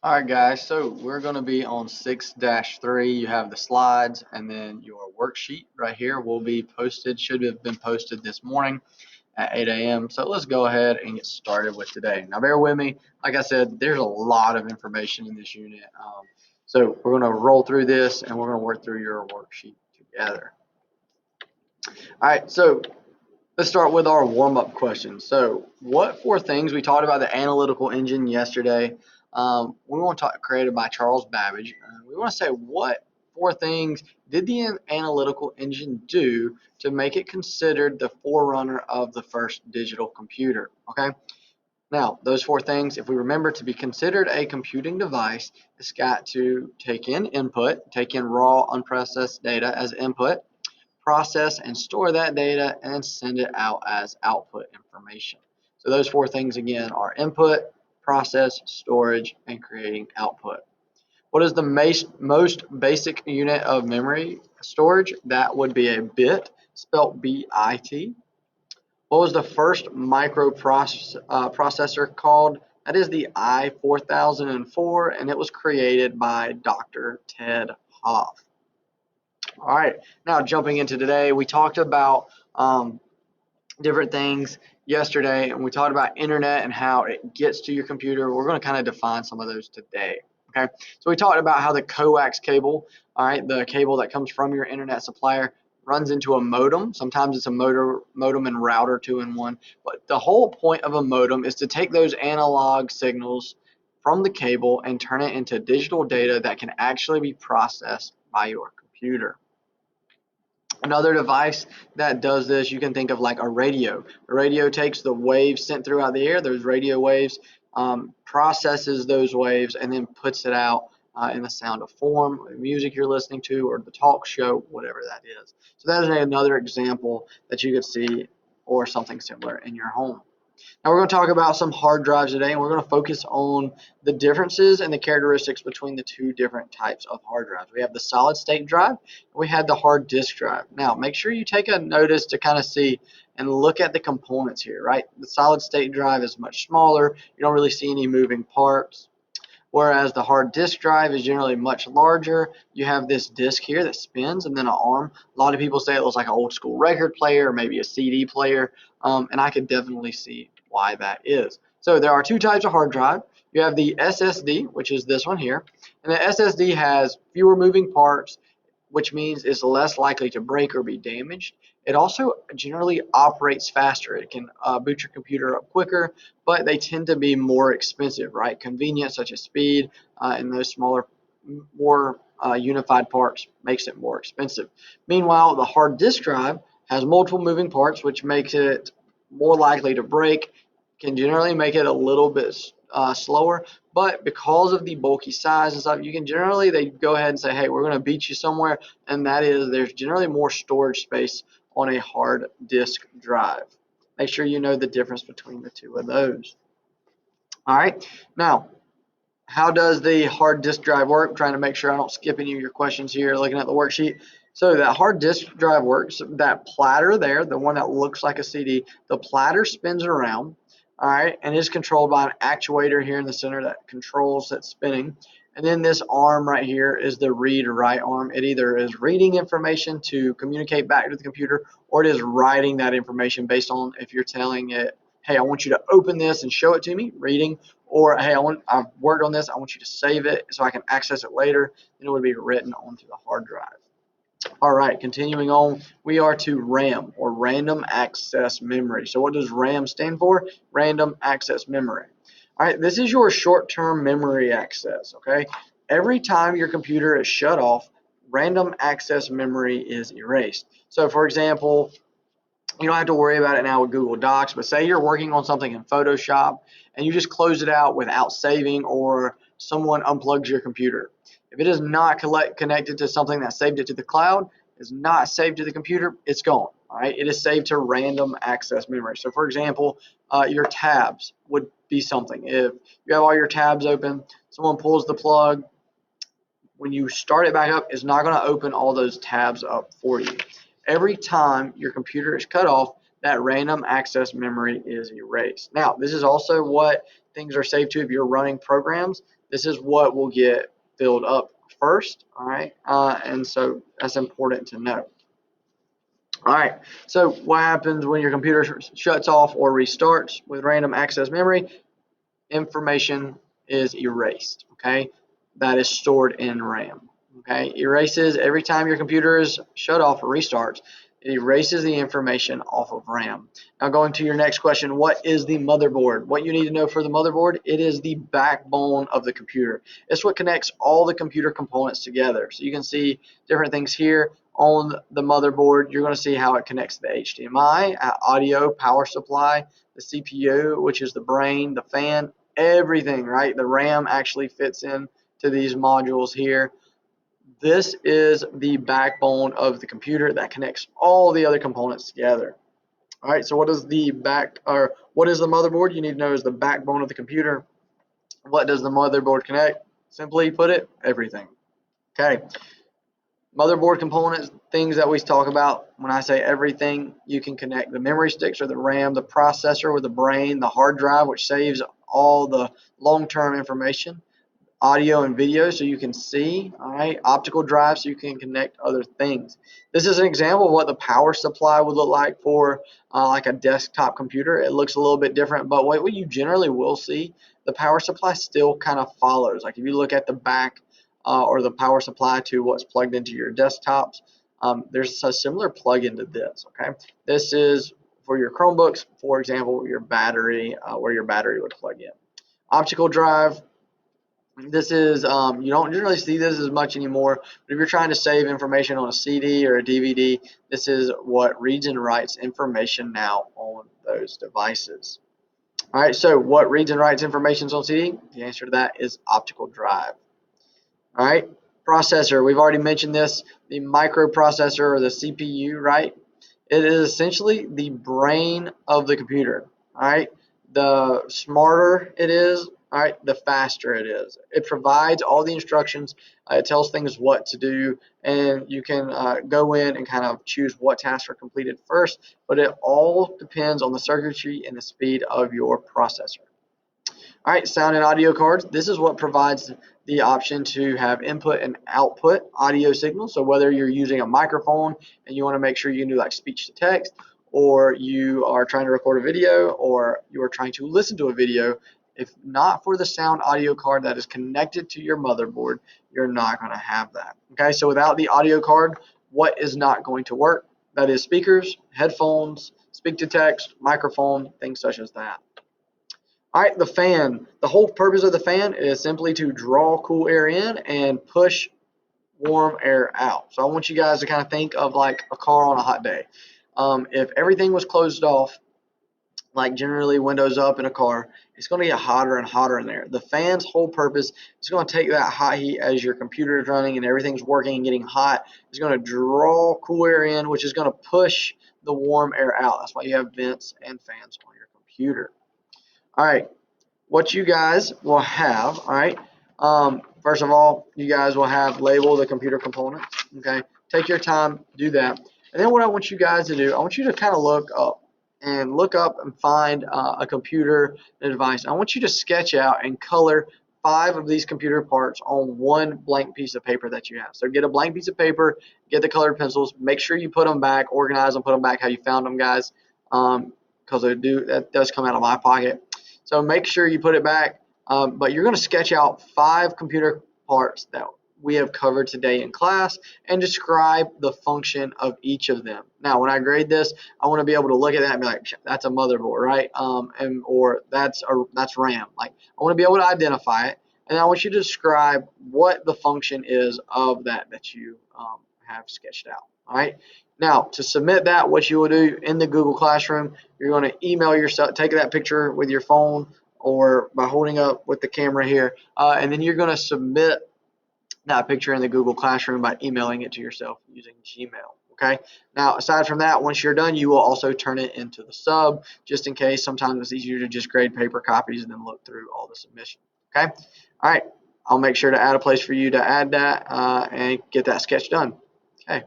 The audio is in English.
All right, guys, so we're going to be on 6-3. You have the slides, and then your worksheet right here will be posted, should have been posted this morning at 8 a.m. So let's go ahead and get started with today. Now, bear with me. Like I said, there's a lot of information in this unit. So we're going to roll through this, and we're going to work through your worksheet together. All right, so let's start with our warm-up question. So what four things, we talked about the analytical engine yesterday. We want to talk, created by Charles Babbage. We want to say what four things did the analytical engine do to make it considered the forerunner of the first digital computer, okay? Now, those four things, if we remember, to be considered a computing device, it's got to take in input, take in raw unprocessed data as input, process and store that data, and then send it out as output information. So those four things again are input, process, storage, and creating output. What is the most basic unit of memory storage? That would be a bit, spelled B-I-T. What was the first microprocessor called? That is the I-4004, and it was created by Dr. Ted Hoff. All right, now jumping into today, we talked about different things yesterday, and we talked about internet and how it gets to your computer. We're going to kind of define some of those today. Okay, so we talked about how the coax cable, all right, the cable that comes from your internet supplier, runs into a modem. Sometimes it's a modem and router 2-in-1, but the whole point of a modem is to take those analog signals from the cable and turn it into digital data that can actually be processed by your computer. Another device that does this, you can think of like a radio. A radio takes the waves sent throughout the air, those radio waves, processes those waves, and then puts it out in the sound of form, the music you're listening to, or the talk show, whatever that is. So that is another example that you could see or something similar in your home. Now we're going to talk about some hard drives today, and we're going to focus on the differences and the characteristics between the two different types of hard drives. We have the solid state drive, and we had the hard disk drive. Now make sure you take a notice to kind of see and look at the components here, right? The solid state drive is much smaller. You don't really see any moving parts. Whereas the hard disk drive is generally much larger. You have this disk here that spins and then an arm. A lot of people say it looks like an old school record player or maybe a CD player, and I could definitely see why that is. So there are two types of hard drive. You have the SSD, which is this one here, and the SSD has fewer moving parts, which means it's less likely to break or be damaged. It also generally operates faster. It can boot your computer up quicker, but they tend to be more expensive, right? Convenience such as speed and those smaller, more unified parts makes it more expensive. Meanwhile, the hard disk drive has multiple moving parts, which makes it more likely to break, can generally make it a little bit slower, but because of the bulky size and stuff, you can generally, they go ahead and say, hey, we're going to beat you somewhere, and that is there's generally more storage space on a hard disk drive. Make sure you know the difference between the two of those. All right, now how does the hard disk drive work? I'm trying to make sure I don't skip any of your questions here looking at the worksheet. So that hard disk drive works, that platter there, the one that looks like a CD, the platter spins around, all right, and is controlled by an actuator here in the center that controls that spinning. And then this arm right here is the read-write arm. It either is reading information to communicate back to the computer, or it is writing that information based on if you're telling it, hey, I want you to open this and show it to me, reading, or hey, I've worked on this, I want you to save it so I can access it later. Then it would be written onto the hard drive. All right, continuing on, we are to RAM, or random access memory. So what does RAM stand for? Random access memory. All right, this is your short-term memory access, okay? Every time your computer is shut off, random access memory is erased. So for example, you don't have to worry about it now with Google Docs, but say you're working on something in Photoshop and you just close it out without saving, or someone unplugs your computer. If it is not connected to something that saved it to the cloud, is not saved to the computer, it's gone. All right, it is saved to random access memory. So for example, your tabs would be something. If you have all your tabs open, someone pulls the plug, when you start it back up, it's not going to open all those tabs up for you. Every time your computer is cut off, that random access memory is erased. Now, this is also what things are saved to if you're running programs. This is what will get filled up first, all right? And so that's important to know. All right, so what happens when your computer shuts off or restarts with random access memory? Information is erased, okay? That is stored in RAM, okay? Erases every time your computer is shut off or restarts. It erases the information off of RAM. Now going to your next question, what is the motherboard? What you need to know for the motherboard, it is the backbone of the computer. It's what connects all the computer components together. So you can see different things here on the motherboard. You're going to see how it connects the HDMI, audio, power supply, the CPU, which is the brain, the fan, everything, right? The RAM actually fits in to these modules here. This is the backbone of the computer that connects all the other components together. All right, so what is the motherboard? You need to know is the backbone of the computer. What does the motherboard connect? Simply put it, everything. Okay. Motherboard components, things that we talk about. When I say everything, you can connect the memory sticks or the RAM, the processor or the brain, the hard drive, which saves all the long-term information, audio and video so you can see, all right, optical drive so you can connect other things. This is an example of what the power supply would look like for like a desktop computer. It looks a little bit different, but what you generally will see, the power supply still kind of follows. Like if you look at the back or the power supply to what's plugged into your desktops, there's a similar plug into this, okay? This is for your Chromebooks, for example, your battery, where your battery would plug in. Optical drive, this is, you don't generally see this as much anymore, but if you're trying to save information on a CD or a DVD, this is what reads and writes information now on those devices. All right, so what reads and writes information on CD? The answer to that is optical drive. All right, processor, we've already mentioned this, the microprocessor or the CPU, right? It is essentially the brain of the computer, all right? The smarter it is, all right, the faster it is. It provides all the instructions. It tells things what to do, and you can go in and kind of choose what tasks are completed first, but it all depends on the circuitry and the speed of your processor. All right, sound and audio cards. This is what provides the option to have input and output audio signals. So whether you're using a microphone and you want to make sure you can do like speech to text, or you are trying to record a video, or you are trying to listen to a video, if not for the sound audio card that is connected to your motherboard, you're not going to have that. Okay, so without the audio card, what is not going to work? That is speakers, headphones, speak to text, microphone, things such as that. All right, the fan. The whole purpose of the fan is simply to draw cool air in and push warm air out. So I want you guys to kind of think of like a car on a hot day. If everything was closed off, like generally windows up in a car, it's going to get hotter and hotter in there. The fan's whole purpose is going to take that hot heat as your computer is running and everything's working and getting hot. It's going to draw cool air in, which is going to push the warm air out. That's why you have vents and fans on your computer. All right, what you guys will have, all right, first of all, you guys will have label the computer components, okay? Take your time, do that. And then what I want you guys to do, I want you to kind of look up and find a computer device. I want you to sketch out and color 5 of these computer parts on one blank piece of paper that you have. So get a blank piece of paper, get the colored pencils, make sure you put them back, organize them, put them back how you found them, guys, because that does come out of my pocket. So make sure you put it back, but you're going to sketch out 5 computer parts that we have covered today in class and describe the function of each of them. Now, when I grade this, I want to be able to look at that and be like, that's a motherboard, right? Or that's RAM. Like, I want to be able to identify it, and I want you to describe what the function is of that you have sketched out. All right. Now, to submit that, what you will do in the Google Classroom, you're going to email yourself, take that picture with your phone or by holding up with the camera here, and then you're going to submit that picture in the Google Classroom by emailing it to yourself using Gmail. Okay. Now, aside from that, once you're done, you will also turn it into the sub, just in case. Sometimes it's easier to just grade paper copies and then look through all the submissions. Okay. All right. I'll make sure to add a place for you to add that and get that sketch done. Okay.